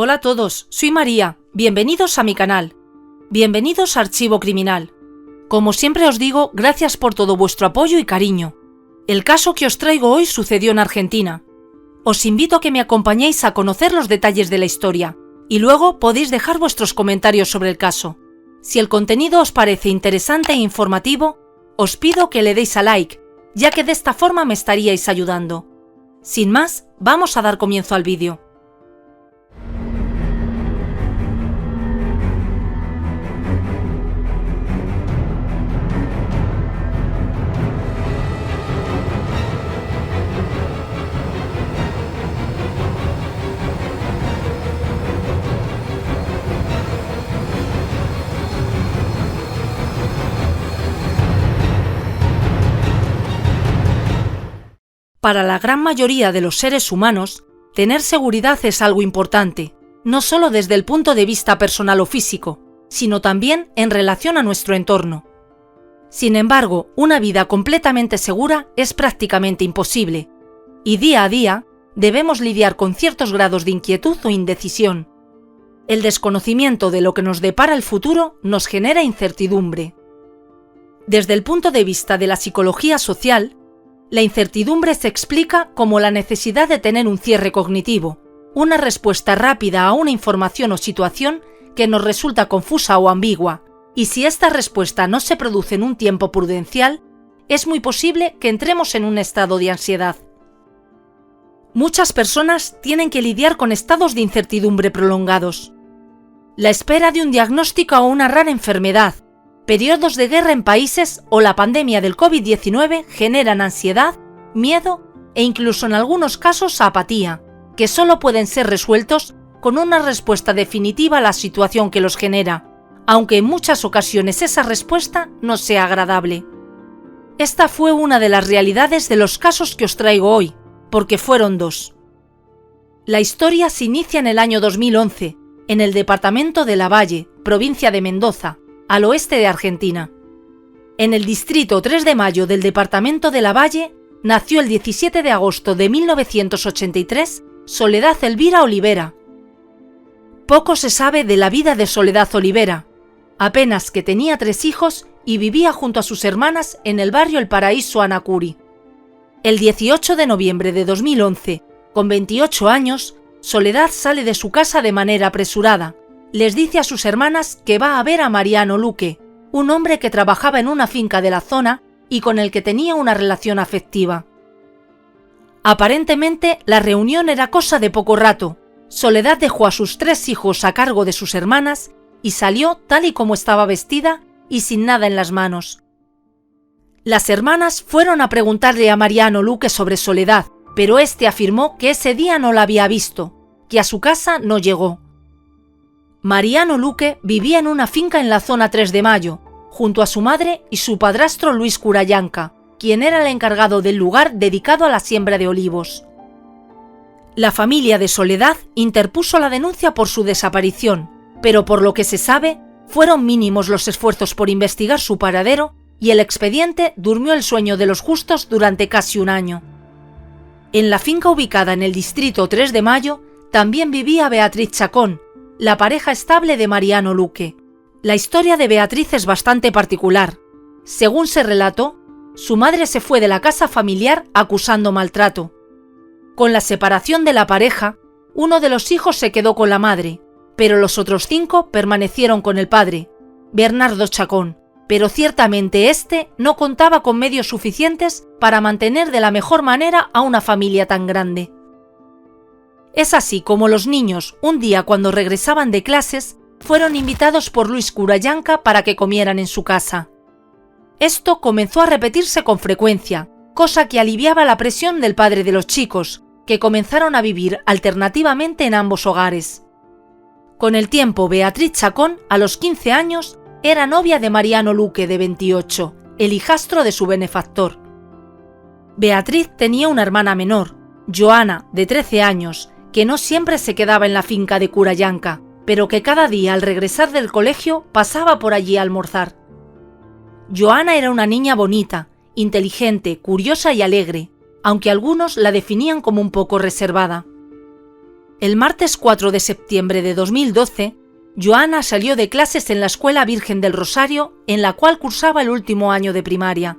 Hola a todos, soy María, bienvenidos a mi canal. Bienvenidos a Archivo Criminal. Como siempre os digo, gracias por todo vuestro apoyo y cariño. El caso que os traigo hoy sucedió en Argentina. Os invito a que me acompañéis a conocer los detalles de la historia, y luego podéis dejar vuestros comentarios sobre el caso. Si el contenido os parece interesante e informativo, os pido que le deis a like, ya que de esta forma me estaríais ayudando. Sin más, vamos a dar comienzo al vídeo. Para la gran mayoría de los seres humanos, tener seguridad es algo importante, no solo desde el punto de vista personal o físico, sino también en relación a nuestro entorno. Sin embargo, una vida completamente segura es prácticamente imposible, y día a día debemos lidiar con ciertos grados de inquietud o indecisión. El desconocimiento de lo que nos depara el futuro nos genera incertidumbre. Desde el punto de vista de la psicología social, la incertidumbre se explica como la necesidad de tener un cierre cognitivo, una respuesta rápida a una información o situación que nos resulta confusa o ambigua, y si esta respuesta no se produce en un tiempo prudencial, es muy posible que entremos en un estado de ansiedad. Muchas personas tienen que lidiar con estados de incertidumbre prolongados. La espera de un diagnóstico o una rara enfermedad, periodos de guerra en países o la pandemia del COVID-19 generan ansiedad, miedo e incluso en algunos casos apatía, que solo pueden ser resueltos con una respuesta definitiva a la situación que los genera, aunque en muchas ocasiones esa respuesta no sea agradable. Esta fue una de las realidades de los casos que os traigo hoy, porque fueron dos. La historia se inicia en el año 2011, en el departamento de Lavalle, provincia de Mendoza, al oeste de Argentina. En el distrito 3 de Mayo del departamento de Lavalle nació el 17 de agosto de 1983 Soledad Elvira Olivera. Poco se sabe de la vida de Soledad Olivera, apenas que tenía 3 hijos y vivía junto a sus hermanas en el barrio El Paraíso Anacuri. El 18 de noviembre de 2011, con 28 años, Soledad sale de su casa de manera apresurada. Les dice a sus hermanas que va a ver a Mariano Luque, un hombre que trabajaba en una finca de la zona y con el que tenía una relación afectiva. Aparentemente, la reunión era cosa de poco rato. Soledad dejó a sus 3 hijos a cargo de sus hermanas y salió tal y como estaba vestida y sin nada en las manos. Las hermanas fueron a preguntarle a Mariano Luque sobre Soledad, pero este afirmó que ese día no la había visto, que a su casa no llegó. Mariano Luque vivía en una finca en la zona 3 de Mayo, junto a su madre y su padrastro Luis Curayanca, quien era el encargado del lugar dedicado a la siembra de olivos. La familia de Soledad interpuso la denuncia por su desaparición, pero por lo que se sabe, fueron mínimos los esfuerzos por investigar su paradero y el expediente durmió el sueño de los justos durante casi un año. En la finca ubicada en el distrito 3 de Mayo también vivía Beatriz Chacón, la pareja estable de Mariano Luque. La historia de Beatriz es bastante particular. Según se relató, su madre se fue de la casa familiar acusando maltrato. Con la separación de la pareja, uno de los hijos se quedó con la madre, pero los otros 5 permanecieron con el padre, Bernardo Chacón, pero ciertamente este no contaba con medios suficientes para mantener de la mejor manera a una familia tan grande. Es así como los niños, un día cuando regresaban de clases, fueron invitados por Luis Curayanca para que comieran en su casa. Esto comenzó a repetirse con frecuencia, cosa que aliviaba la presión del padre de los chicos, que comenzaron a vivir alternativamente en ambos hogares. Con el tiempo, Beatriz Chacón, a los 15 años, era novia de Mariano Luque, de 28, el hijastro de su benefactor. Beatriz tenía una hermana menor, Joana, de 13 años, que no siempre se quedaba en la finca de Curayanca, pero que cada día al regresar del colegio pasaba por allí a almorzar. Joana era una niña bonita, inteligente, curiosa y alegre, aunque algunos la definían como un poco reservada. El martes 4 de septiembre de 2012, Johanna salió de clases en la Escuela Virgen del Rosario, en la cual cursaba el último año de primaria.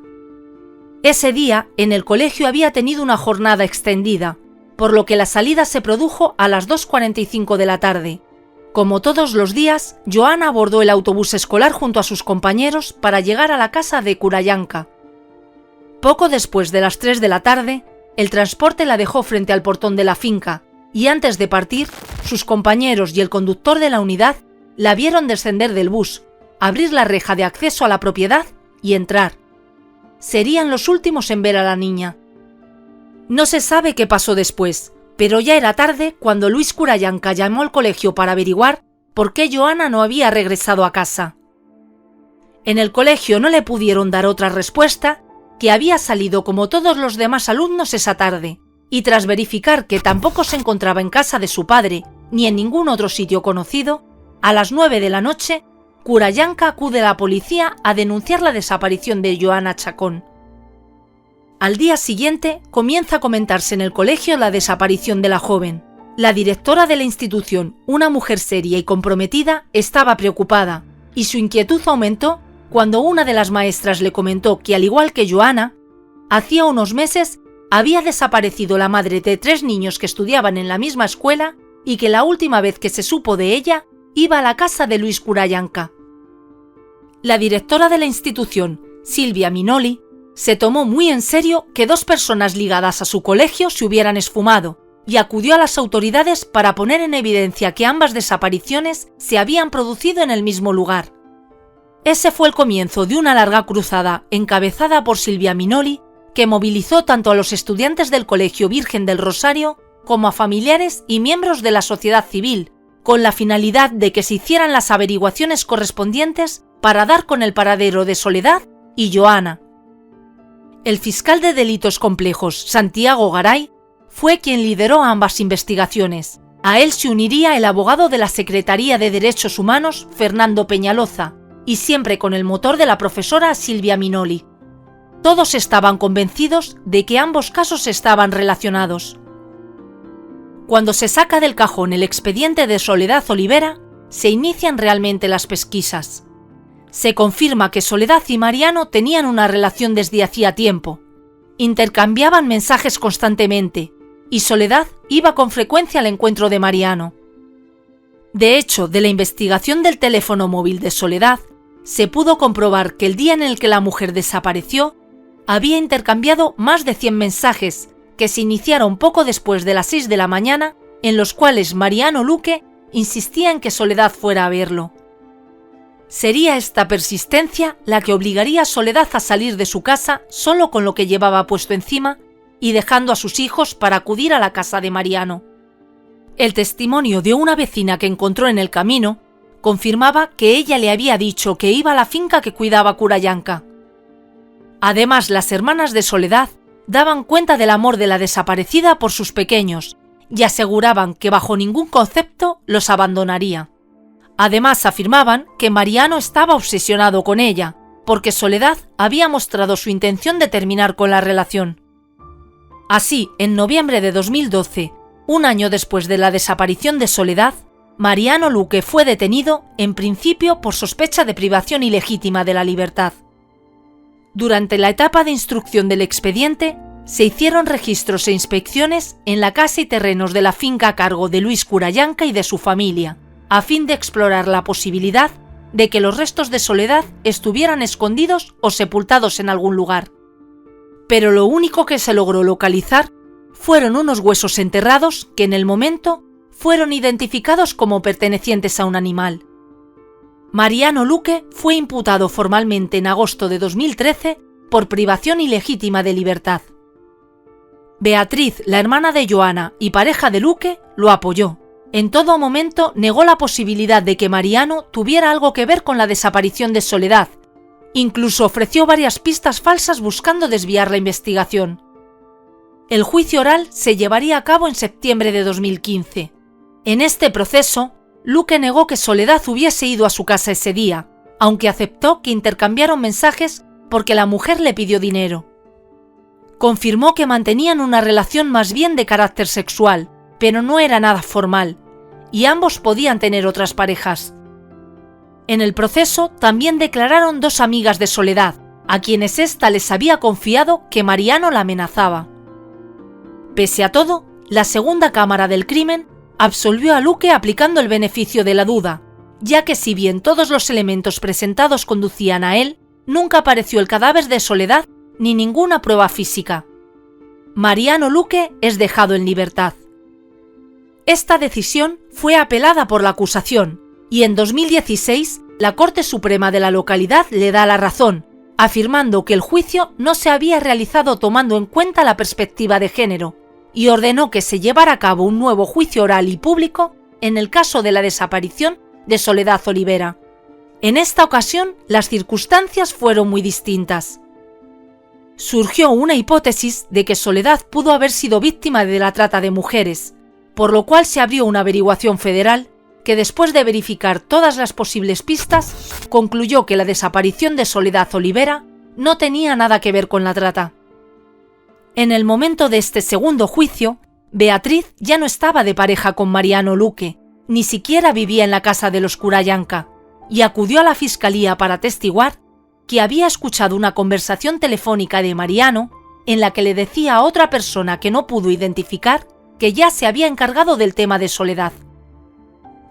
Ese día, en el colegio había tenido una jornada extendida, por lo que la salida se produjo a las 2:45 de la tarde. Como todos los días, Johanna abordó el autobús escolar junto a sus compañeros para llegar a la casa de Kurayanka. Poco después de las 3 de la tarde, el transporte la dejó frente al portón de la finca, y antes de partir, sus compañeros y el conductor de la unidad la vieron descender del bus, abrir la reja de acceso a la propiedad y entrar. Serían los últimos en ver a la niña. No se sabe qué pasó después, pero ya era tarde cuando Luis Kurayanka llamó al colegio para averiguar por qué Johanna no había regresado a casa. En el colegio no le pudieron dar otra respuesta que había salido como todos los demás alumnos esa tarde, y tras verificar que tampoco se encontraba en casa de su padre ni en ningún otro sitio conocido, a las 9 de la noche, Kurayanka acude a la policía a denunciar la desaparición de Johanna Chacón. Al día siguiente comienza a comentarse en el colegio la desaparición de la joven. La directora de la institución, una mujer seria y comprometida, estaba preocupada, y su inquietud aumentó cuando una de las maestras le comentó que, al igual que Johanna, hacía unos meses había desaparecido la madre de 3 niños que estudiaban en la misma escuela y que la última vez que se supo de ella iba a la casa de Luis Kurayanka. La directora de la institución, Silvia Minoli, se tomó muy en serio que 2 personas ligadas a su colegio se hubieran esfumado y acudió a las autoridades para poner en evidencia que ambas desapariciones se habían producido en el mismo lugar. Ese fue el comienzo de una larga cruzada encabezada por Silvia Minoli, que movilizó tanto a los estudiantes del Colegio Virgen del Rosario como a familiares y miembros de la sociedad civil, con la finalidad de que se hicieran las averiguaciones correspondientes para dar con el paradero de Soledad y Johanna. El fiscal de delitos complejos, Santiago Garay, fue quien lideró ambas investigaciones. A él se uniría el abogado de la Secretaría de Derechos Humanos, Fernando Peñaloza, y siempre con el motor de la profesora Silvia Minoli. Todos estaban convencidos de que ambos casos estaban relacionados. Cuando se saca del cajón el expediente de Soledad Olivera, se inician realmente las pesquisas. Se confirma que Soledad y Mariano tenían una relación desde hacía tiempo. Intercambiaban mensajes constantemente, y Soledad iba con frecuencia al encuentro de Mariano. De hecho, de la investigación del teléfono móvil de Soledad, se pudo comprobar que el día en el que la mujer desapareció, había intercambiado más de 100 mensajes que se iniciaron poco después de las 6 de la mañana, en los cuales Mariano Luque insistía en que Soledad fuera a verlo. Sería esta persistencia la que obligaría a Soledad a salir de su casa solo con lo que llevaba puesto encima y dejando a sus hijos para acudir a la casa de Mariano. El testimonio de una vecina que encontró en el camino confirmaba que ella le había dicho que iba a la finca que cuidaba Kurayanka. Además, las hermanas de Soledad daban cuenta del amor de la desaparecida por sus pequeños y aseguraban que bajo ningún concepto los abandonaría. Además, afirmaban que Mariano estaba obsesionado con ella, porque Soledad había mostrado su intención de terminar con la relación. Así, en noviembre de 2012, un año después de la desaparición de Soledad, Mariano Luque fue detenido, en principio por sospecha de privación ilegítima de la libertad. Durante la etapa de instrucción del expediente, se hicieron registros e inspecciones en la casa y terrenos de la finca a cargo de Luis Kurayanka y de su familia, a fin de explorar la posibilidad de que los restos de Soledad estuvieran escondidos o sepultados en algún lugar. Pero lo único que se logró localizar fueron unos huesos enterrados que en el momento fueron identificados como pertenecientes a un animal. Mariano Luque fue imputado formalmente en agosto de 2013 por privación ilegítima de libertad. Beatriz, la hermana de Johanna y pareja de Luque, lo apoyó. En todo momento negó la posibilidad de que Mariano tuviera algo que ver con la desaparición de Soledad. Incluso ofreció varias pistas falsas buscando desviar la investigación. El juicio oral se llevaría a cabo en septiembre de 2015. En este proceso, Luque negó que Soledad hubiese ido a su casa ese día, aunque aceptó que intercambiaron mensajes porque la mujer le pidió dinero. Confirmó que mantenían una relación más bien de carácter sexual, pero no era nada formal, y ambos podían tener otras parejas. En el proceso también declararon dos amigas de Soledad, a quienes ésta les había confiado que Mariano la amenazaba. Pese a todo, la segunda cámara del crimen absolvió a Luque aplicando el beneficio de la duda, ya que si bien todos los elementos presentados conducían a él, nunca apareció el cadáver de Soledad ni ninguna prueba física. Mariano Luque es dejado en libertad. Esta decisión fue apelada por la acusación y en 2016 la Corte Suprema de la localidad le da la razón, afirmando que el juicio no se había realizado tomando en cuenta la perspectiva de género y ordenó que se llevara a cabo un nuevo juicio oral y público en el caso de la desaparición de Soledad Olivera. En esta ocasión, las circunstancias fueron muy distintas. Surgió una hipótesis de que Soledad pudo haber sido víctima de la trata de mujeres, por lo cual se abrió una averiguación federal que, después de verificar todas las posibles pistas, concluyó que la desaparición de Soledad Olivera no tenía nada que ver con la trata. En el momento de este segundo juicio, Beatriz ya no estaba de pareja con Mariano Luque, ni siquiera vivía en la casa de los Curayanca, y acudió a la fiscalía para atestiguar que había escuchado una conversación telefónica de Mariano en la que le decía a otra persona que no pudo identificar que ya se había encargado del tema de Soledad.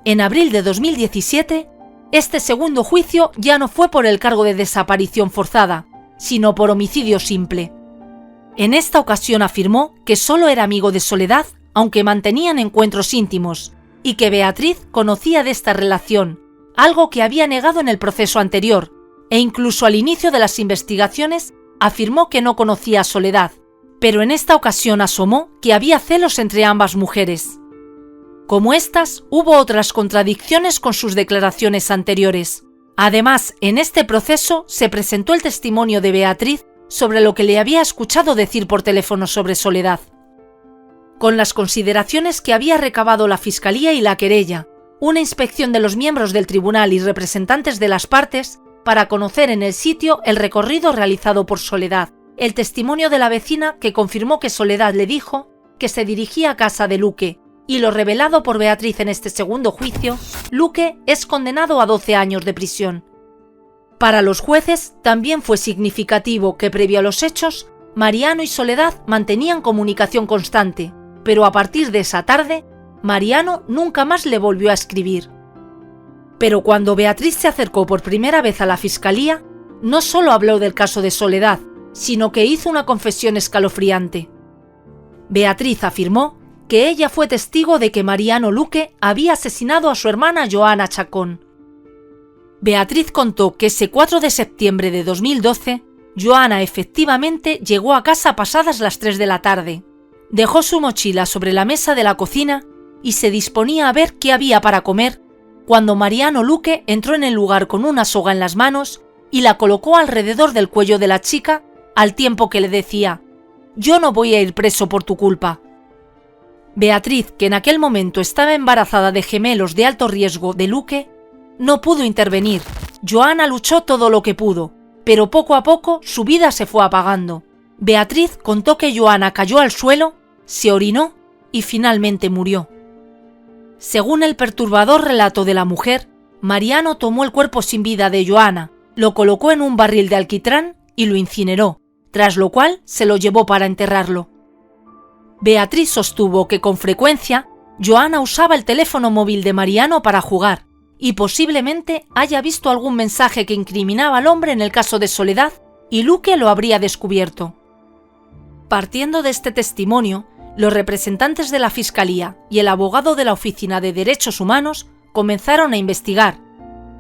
En abril de 2017, este segundo juicio ya no fue por el cargo de desaparición forzada, sino por homicidio simple. En esta ocasión afirmó que solo era amigo de Soledad, aunque mantenían encuentros íntimos, y que Beatriz conocía de esta relación, algo que había negado en el proceso anterior, e incluso al inicio de las investigaciones afirmó que no conocía a Soledad, pero en esta ocasión asomó que había celos entre ambas mujeres. Como estas, hubo otras contradicciones con sus declaraciones anteriores. Además, en este proceso se presentó el testimonio de Beatriz sobre lo que le había escuchado decir por teléfono sobre Soledad. Con las consideraciones que había recabado la Fiscalía y la querella, una inspección de los miembros del tribunal y representantes de las partes para conocer en el sitio el recorrido realizado por Soledad, el testimonio de la vecina que confirmó que Soledad le dijo que se dirigía a casa de Luque, y lo revelado por Beatriz en este segundo juicio, Luque es condenado a 12 años de prisión. Para los jueces también fue significativo que previo a los hechos, Mariano y Soledad mantenían comunicación constante, pero a partir de esa tarde, Mariano nunca más le volvió a escribir. Pero cuando Beatriz se acercó por primera vez a la fiscalía, no solo habló del caso de Soledad, sino que hizo una confesión escalofriante. Beatriz afirmó que ella fue testigo de que Mariano Luque había asesinado a su hermana Joana Chacón. Beatriz contó que ese 4 de septiembre de 2012, Joana efectivamente llegó a casa pasadas las 3 de la tarde, dejó su mochila sobre la mesa de la cocina y se disponía a ver qué había para comer cuando Mariano Luque entró en el lugar con una soga en las manos y la colocó alrededor del cuello de la chica al tiempo que le decía: «Yo no voy a ir preso por tu culpa». Beatriz, que en aquel momento estaba embarazada de gemelos de alto riesgo de Luque, no pudo intervenir. Joana luchó todo lo que pudo, pero poco a poco su vida se fue apagando. Beatriz contó que Joana cayó al suelo, se orinó y finalmente murió. Según el perturbador relato de la mujer, Mariano tomó el cuerpo sin vida de Joana, lo colocó en un barril de alquitrán y lo incineró, tras lo cual se lo llevó para enterrarlo. Beatriz sostuvo que con frecuencia Joana usaba el teléfono móvil de Mariano para jugar y posiblemente haya visto algún mensaje que incriminaba al hombre en el caso de Soledad y Luque lo habría descubierto. Partiendo de este testimonio, los representantes de la Fiscalía y el abogado de la Oficina de Derechos Humanos comenzaron a investigar,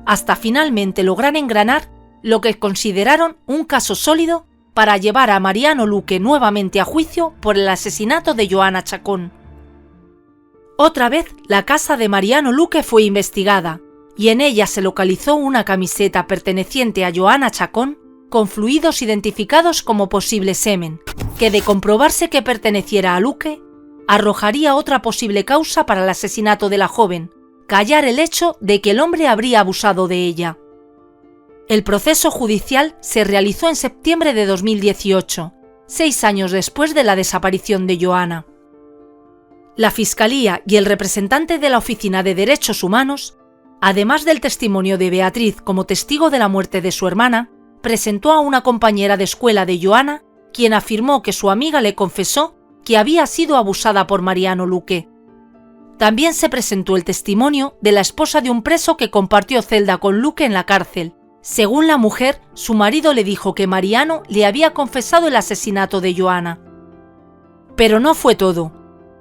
hasta finalmente lograr engranar lo que consideraron un caso sólido para llevar a Mariano Luque nuevamente a juicio por el asesinato de Joana Chacón. Otra vez, la casa de Mariano Luque fue investigada y en ella se localizó una camiseta perteneciente a Joana Chacón con fluidos identificados como posible semen, que de comprobarse que perteneciera a Luque, arrojaría otra posible causa para el asesinato de la joven, callar el hecho de que el hombre habría abusado de ella. El proceso judicial se realizó en septiembre de 2018, 6 años después de la desaparición de Joana. La Fiscalía y el representante de la Oficina de Derechos Humanos, además del testimonio de Beatriz como testigo de la muerte de su hermana, presentó a una compañera de escuela de Joana, quien afirmó que su amiga le confesó que había sido abusada por Mariano Luque. También se presentó el testimonio de la esposa de un preso que compartió celda con Luque en la cárcel. Según la mujer, su marido le dijo que Mariano le había confesado el asesinato de Joana. Pero no fue todo.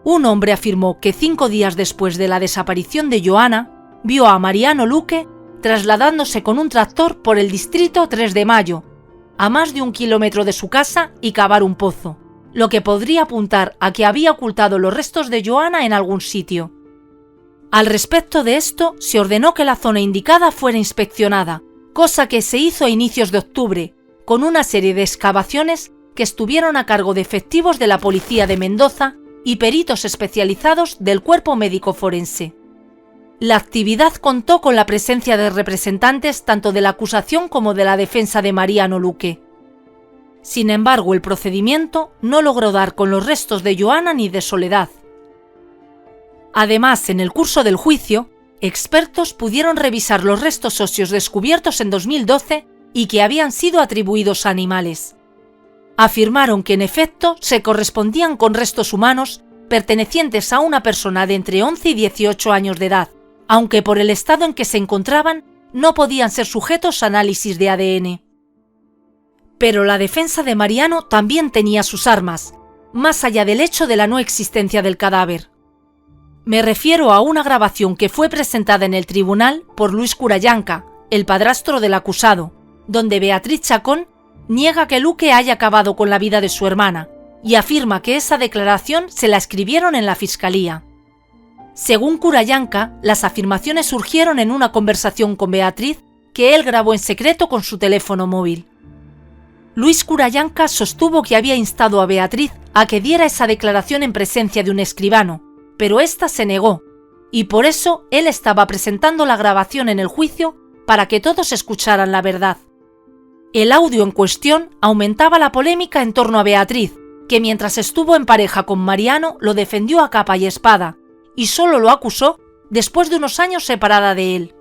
Un hombre afirmó que 5 días después de la desaparición de Joana, vio a Mariano Luque trasladándose con un tractor por el distrito 3 de Mayo, a más de 1 kilómetro de su casa, y cavar un pozo, lo que podría apuntar a que había ocultado los restos de Joana en algún sitio. Al respecto de esto, se ordenó que la zona indicada fuera inspeccionada, cosa que se hizo a inicios de octubre, con una serie de excavaciones que estuvieron a cargo de efectivos de la Policía de Mendoza y peritos especializados del Cuerpo Médico Forense. La actividad contó con la presencia de representantes tanto de la acusación como de la defensa de Mariano Luque. Sin embargo, el procedimiento no logró dar con los restos de Joana ni de Soledad. Además, en el curso del juicio, expertos pudieron revisar los restos óseos descubiertos en 2012 y que habían sido atribuidos a animales. Afirmaron que en efecto se correspondían con restos humanos pertenecientes a una persona de entre 11 y 18 años de edad, aunque por el estado en que se encontraban no podían ser sujetos a análisis de ADN. Pero la defensa de Mariano también tenía sus armas, más allá del hecho de la no existencia del cadáver. Me refiero a una grabación que fue presentada en el tribunal por Luis Curayanca, el padrastro del acusado, donde Beatriz Chacón niega que Luque haya acabado con la vida de su hermana y afirma que esa declaración se la escribieron en la Fiscalía. Según Curayanca, las afirmaciones surgieron en una conversación con Beatriz que él grabó en secreto con su teléfono móvil. Luis Curayanca sostuvo que había instado a Beatriz a que diera esa declaración en presencia de un escribano, pero ésta se negó, y por eso él estaba presentando la grabación en el juicio para que todos escucharan la verdad. El audio en cuestión aumentaba la polémica en torno a Beatriz, que mientras estuvo en pareja con Mariano lo defendió a capa y espada, y solo lo acusó después de unos años separada de él.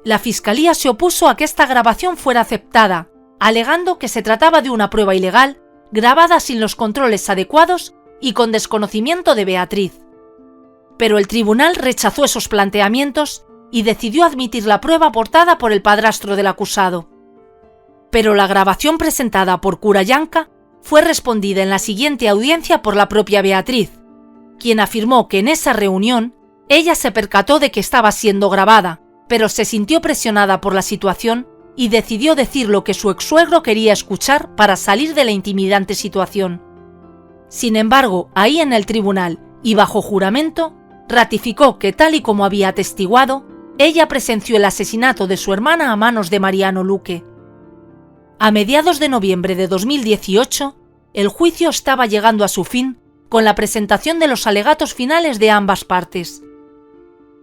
La Fiscalía se opuso a que esta grabación fuera aceptada, alegando que se trataba de una prueba ilegal, grabada sin los controles adecuados y con desconocimiento de Beatriz. Pero el tribunal rechazó esos planteamientos y decidió admitir la prueba aportada por el padrastro del acusado. Pero la grabación presentada por Curayanca fue respondida en la siguiente audiencia por la propia Beatriz, quien afirmó que en esa reunión ella se percató de que estaba siendo grabada, pero se sintió presionada por la situación y decidió decir lo que su ex-suegro quería escuchar para salir de la intimidante situación. Sin embargo, ahí en el tribunal y bajo juramento, ratificó que tal y como había atestiguado, ella presenció el asesinato de su hermana a manos de Mariano Luque. A mediados de noviembre de 2018, el juicio estaba llegando a su fin con la presentación de los alegatos finales de ambas partes.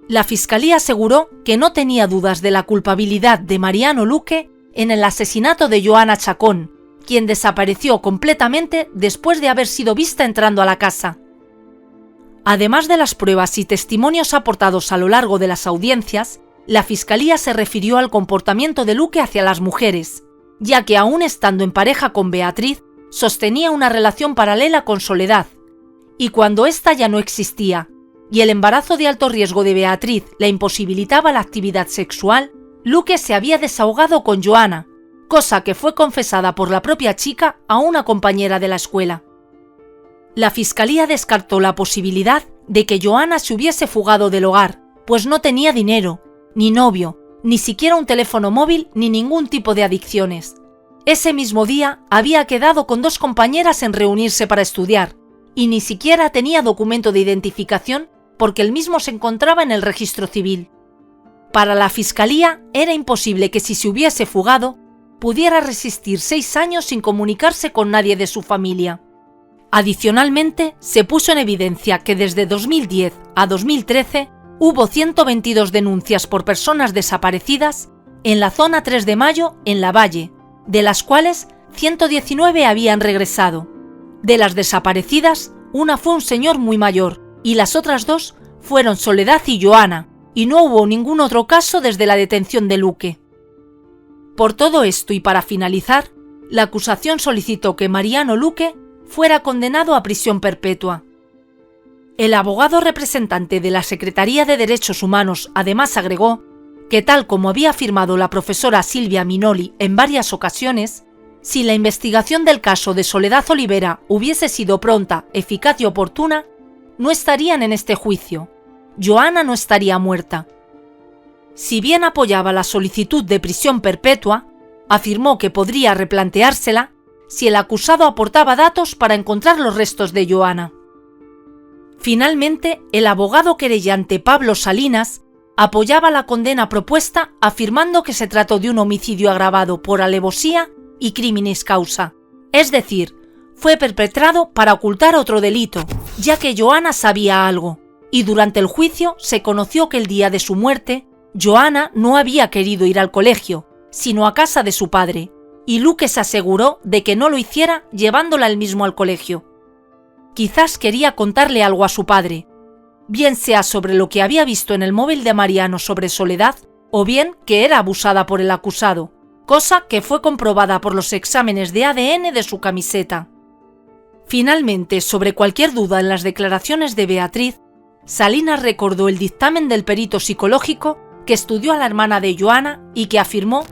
La Fiscalía aseguró que no tenía dudas de la culpabilidad de Mariano Luque en el asesinato de Joana Chacón, quien desapareció completamente después de haber sido vista entrando a la casa. Además de las pruebas y testimonios aportados a lo largo de las audiencias, la Fiscalía se refirió al comportamiento de Luque hacia las mujeres, ya que aún estando en pareja con Beatriz, sostenía una relación paralela con Soledad, y cuando ésta ya no existía, y el embarazo de alto riesgo de Beatriz la imposibilitaba la actividad sexual, Luque se había desahogado con Joana, cosa que fue confesada por la propia chica a una compañera de la escuela. La Fiscalía descartó la posibilidad de que Joana se hubiese fugado del hogar, pues no tenía dinero, ni novio, ni siquiera un teléfono móvil ni ningún tipo de adicciones. Ese mismo día había quedado con 2 compañeras en reunirse para estudiar, y ni siquiera tenía documento de identificación porque el mismo se encontraba en el registro civil. Para la Fiscalía era imposible que si se hubiese fugado, pudiera resistir 6 años sin comunicarse con nadie de su familia. Adicionalmente, se puso en evidencia que desde 2010 a 2013 hubo 122 denuncias por personas desaparecidas en la zona 3 de Mayo en Lavalle, de las cuales 119 habían regresado. De las desaparecidas, una fue un señor muy mayor, y las otras dos fueron Soledad y Joana, y no hubo ningún otro caso desde la detención de Luque. Por todo esto y para finalizar, la acusación solicitó que Mariano Luque fuera condenado a prisión perpetua. El abogado representante de la Secretaría de Derechos Humanos además agregó que, tal como había afirmado la profesora Silvia Minoli en varias ocasiones, si la investigación del caso de Soledad Olivera hubiese sido pronta, eficaz y oportuna, no estarían en este juicio. Joana no estaría muerta. Si bien apoyaba la solicitud de prisión perpetua, afirmó que podría replanteársela si el acusado aportaba datos para encontrar los restos de Joana. Finalmente, el abogado querellante Pablo Salinas apoyaba la condena propuesta, afirmando que se trató de un homicidio agravado por alevosía y criminis causa, es decir, fue perpetrado para ocultar otro delito, ya que Joana sabía algo, y durante el juicio se conoció que el día de su muerte, Joana no había querido ir al colegio, sino a casa de su padre, y Luque se aseguró de que no lo hiciera llevándola él mismo al colegio. Quizás quería contarle algo a su padre, bien sea sobre lo que había visto en el móvil de Mariano sobre Soledad, o bien que era abusada por el acusado, cosa que fue comprobada por los exámenes de ADN de su camiseta. Finalmente, sobre cualquier duda en las declaraciones de Beatriz, Salinas recordó el dictamen del perito psicológico que estudió a la hermana de Joana y que afirmó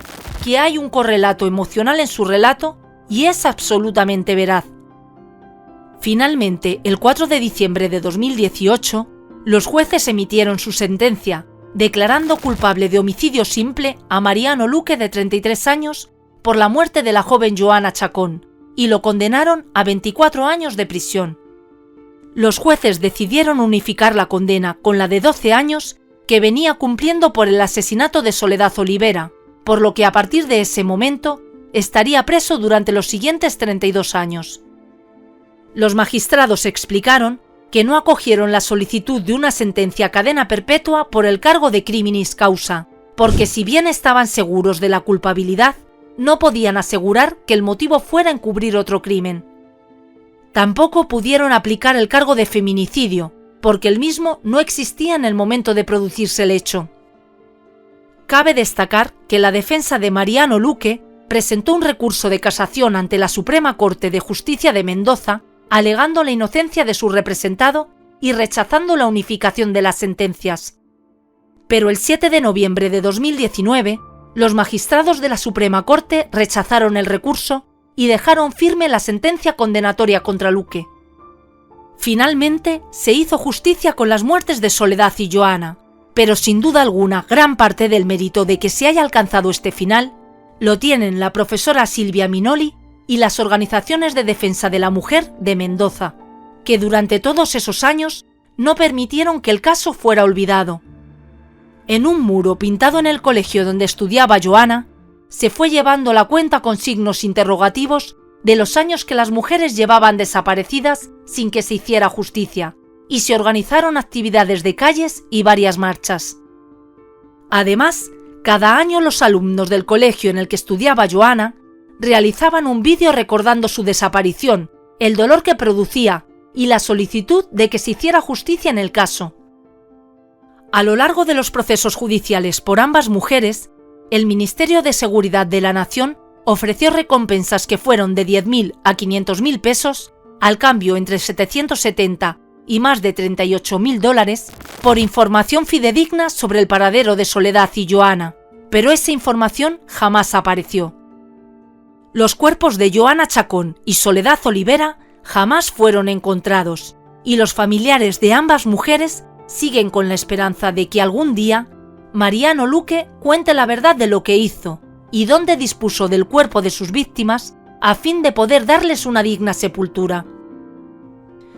que hay un correlato emocional en su relato y es absolutamente veraz. Finalmente, el 4 de diciembre de 2018, los jueces emitieron su sentencia, declarando culpable de homicidio simple a Mariano Luque, de 33 años, por la muerte de la joven Joana Chacón, y lo condenaron a 24 años de prisión. Los jueces decidieron unificar la condena con la de 12 años que venía cumpliendo por el asesinato de Soledad Olivera, por lo que a partir de ese momento estaría preso durante los siguientes 32 años. Los magistrados explicaron que no acogieron la solicitud de una sentencia a cadena perpetua por el cargo de criminis causa, porque si bien estaban seguros de la culpabilidad, no podían asegurar que el motivo fuera encubrir otro crimen. Tampoco pudieron aplicar el cargo de feminicidio, porque el mismo no existía en el momento de producirse el hecho. Cabe destacar que la defensa de Mariano Luque presentó un recurso de casación ante la Suprema Corte de Justicia de Mendoza, alegando la inocencia de su representado y rechazando la unificación de las sentencias. Pero el 7 de noviembre de 2019, los magistrados de la Suprema Corte rechazaron el recurso y dejaron firme la sentencia condenatoria contra Luque. Finalmente, se hizo justicia con las muertes de Soledad y Joana, pero sin duda alguna gran parte del mérito de que se haya alcanzado este final lo tienen la profesora Silvia Minoli y las organizaciones de defensa de la mujer de Mendoza, que durante todos esos años no permitieron que el caso fuera olvidado. En un muro pintado en el colegio donde estudiaba Joana, se fue llevando la cuenta con signos interrogativos de los años que las mujeres llevaban desaparecidas sin que se hiciera justicia, y se organizaron actividades de calles y varias marchas. Además, cada año los alumnos del colegio en el que estudiaba Joana realizaban un vídeo recordando su desaparición, el dolor que producía y la solicitud de que se hiciera justicia en el caso. A lo largo de los procesos judiciales por ambas mujeres, el Ministerio de Seguridad de la Nación ofreció recompensas que fueron de 10.000 a 500.000 pesos, al cambio entre 770 y más de $38.000, por información fidedigna sobre el paradero de Soledad y Joana, pero esa información jamás apareció. Los cuerpos de Joana Chacón y Soledad Olivera jamás fueron encontrados, y los familiares de ambas mujeres siguen con la esperanza de que algún día Mariano Luque cuente la verdad de lo que hizo y dónde dispuso del cuerpo de sus víctimas a fin de poder darles una digna sepultura.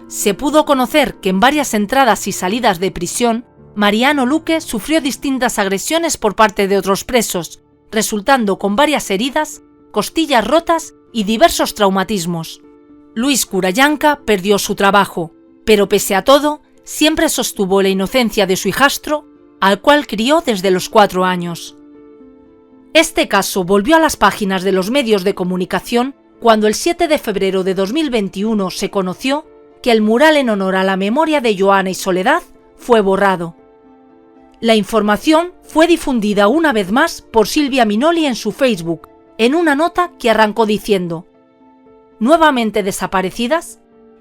Se pudo conocer que en varias entradas y salidas de prisión, Mariano Luque sufrió distintas agresiones por parte de otros presos, resultando con varias heridas, costillas rotas y diversos traumatismos. Luis Curallanca perdió su trabajo, pero pese a todo, siempre sostuvo la inocencia de su hijastro, al cual crió desde los 4 años. Este caso volvió a las páginas de los medios de comunicación cuando el 7 de febrero de 2021 se conoció que el mural en honor a la memoria de Joana y Soledad fue borrado. La información fue difundida una vez más por Silvia Minoli en su Facebook, en una nota que arrancó diciendo «Nuevamente desaparecidas»,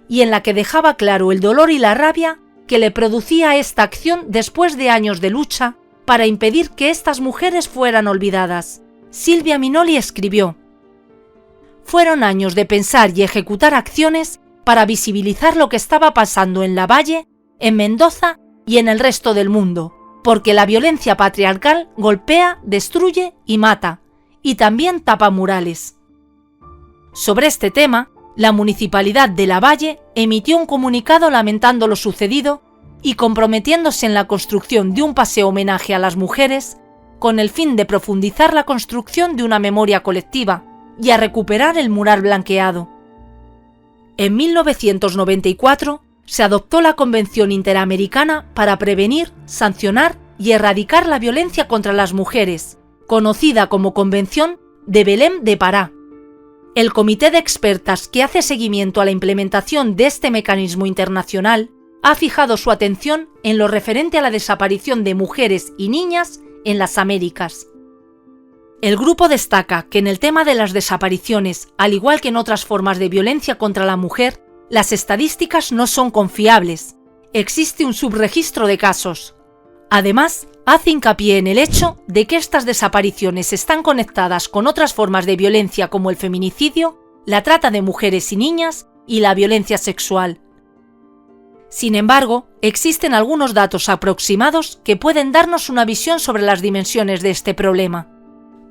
y en la que dejaba claro el dolor y la rabia que le producía esta acción después de años de lucha para impedir que estas mujeres fueran olvidadas. Silvia Minoli escribió: «Fueron años de pensar y ejecutar acciones para visibilizar lo que estaba pasando en Lavalle, en Mendoza y en el resto del mundo, porque la violencia patriarcal golpea, destruye y mata, y también tapa murales». Sobre este tema, la Municipalidad de Lavalle emitió un comunicado lamentando lo sucedido y comprometiéndose en la construcción de un paseo homenaje a las mujeres con el fin de profundizar la construcción de una memoria colectiva y a recuperar el mural blanqueado. En 1994 se adoptó la Convención Interamericana para prevenir, sancionar y erradicar la violencia contra las mujeres, conocida como Convención de Belém de Pará. El comité de expertas que hace seguimiento a la implementación de este mecanismo internacional ha fijado su atención en lo referente a la desaparición de mujeres y niñas en las Américas. El grupo destaca que en el tema de las desapariciones, al igual que en otras formas de violencia contra la mujer, las estadísticas no son confiables. Existe un subregistro de casos. Además, hace hincapié en el hecho de que estas desapariciones están conectadas con otras formas de violencia como el feminicidio, la trata de mujeres y niñas y la violencia sexual. Sin embargo, existen algunos datos aproximados que pueden darnos una visión sobre las dimensiones de este problema.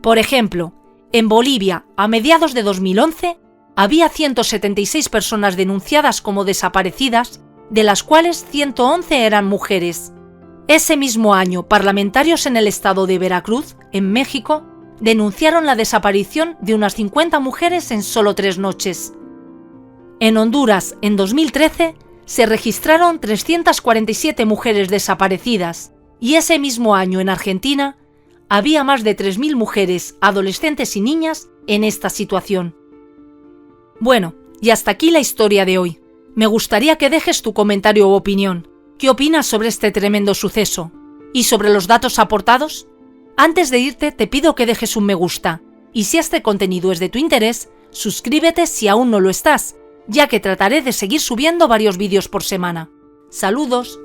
Por ejemplo, en Bolivia, a mediados de 2011, había 176 personas denunciadas como desaparecidas, de las cuales 111 eran mujeres. Ese mismo año, parlamentarios en el estado de Veracruz, en México, denunciaron la desaparición de unas 50 mujeres en solo 3 noches. En Honduras, en 2013, se registraron 347 mujeres desaparecidas, y ese mismo año en Argentina, había más de 3.000 mujeres, adolescentes y niñas en esta situación. Bueno, y hasta aquí la historia de hoy. Me gustaría que dejes tu comentario u opinión. ¿Qué opinas sobre este tremendo suceso? ¿Y sobre los datos aportados? Antes de irte, te pido que dejes un me gusta. Y si este contenido es de tu interés, suscríbete si aún no lo estás, ya que trataré de seguir subiendo varios vídeos por semana. ¡Saludos!